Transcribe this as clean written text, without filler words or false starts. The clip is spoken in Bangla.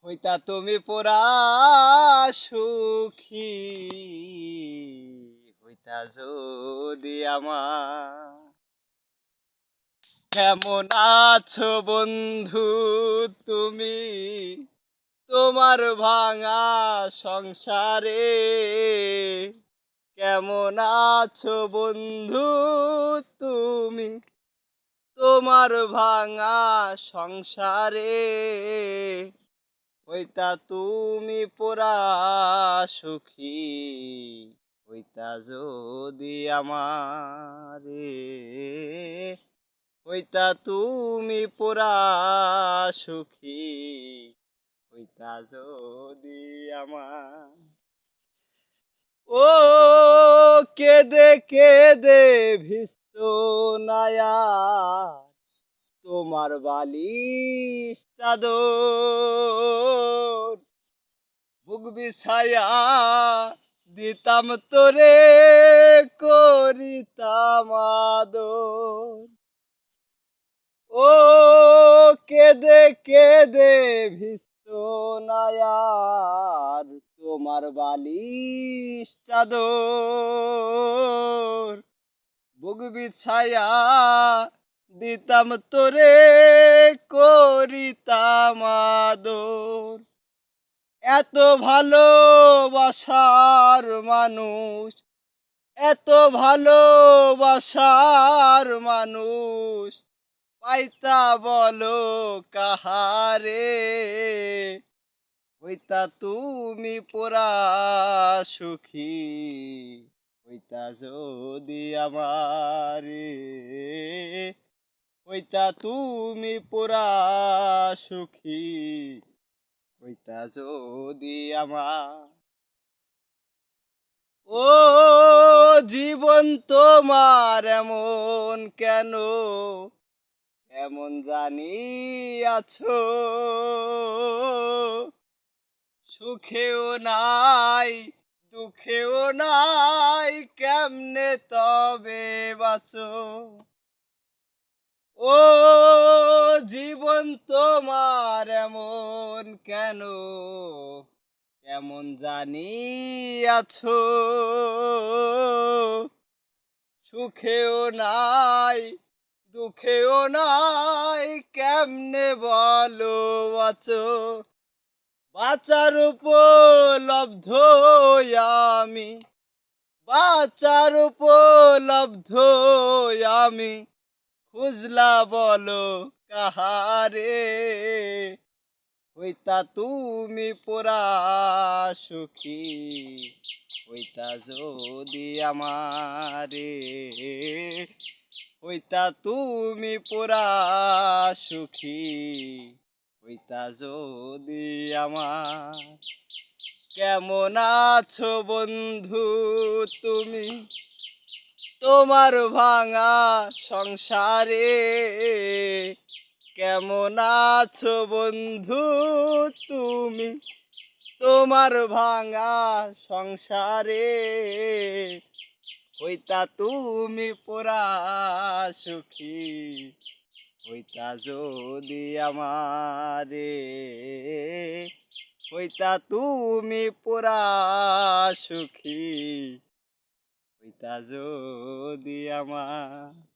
হইতা তুমি পুরা সুখী, হইতা যদি আমার। কেমন আছো বন্ধু তুমি তোমার ভাঙা সংসারে? কেমন আছো বন্ধু তুমি তোমার ভাঙা সংসারে? হইতা তুমি পুরা সুখী, হইতা যদি আমারে। হইতা তুমি পুরা সুখী, হইতা যদি আমার। ও কেদে কেদে ভিস্ত নায়া তোমার বালিশ চাদর, বুক বিছায়া দিতাম তোরে করিতাম আদর। ও কেদে কেদে ভিস্ত নায়ার তোমার বালিশ চাদর, বুক বিছায়া দিতাম তোরে করিতাম আদর। এত ভালোবাসার মানুষ, এত ভালোবাসার মানুষ পাইতা বলো কাহারে? হইতা তুমি পুরা সুখী, হইতা যদি আমারে। হইতা তুমি পুরা সুখী, হইতা যদি আমার। ও জীবন তোমার এমন কেন, এমন জানি আছো? সুখেও নাই দুঃখেও নাই, কেমনে তবে বাঁচো? ও জীবন তোমার এমন কেন, এমন জানি আছো? সুখেও নাই দুঃখেও নাই, কেমনে বলো বাঁচো? বাঁচার উপলব্ধ আমি, বাঁচার উপলব্ধ আমি, খুঁজলা বলো কাহারে? হইতা তুমি পুরা সুখী, হইতা যদি আমারে। হইতা তুমি পুরা সুখী, হইতা যদি আমার। কেমন আছো বন্ধু তুমি তোমার ভাঙা সংসারে? কেমন আছো বন্ধু তুমি তোমার ভাঙা সংসারে? হইতা তুমি পুরা সুখী, হইতা যদি আমারে। হইতা তুমি পুরা সুখী, হইতা যদি আমার।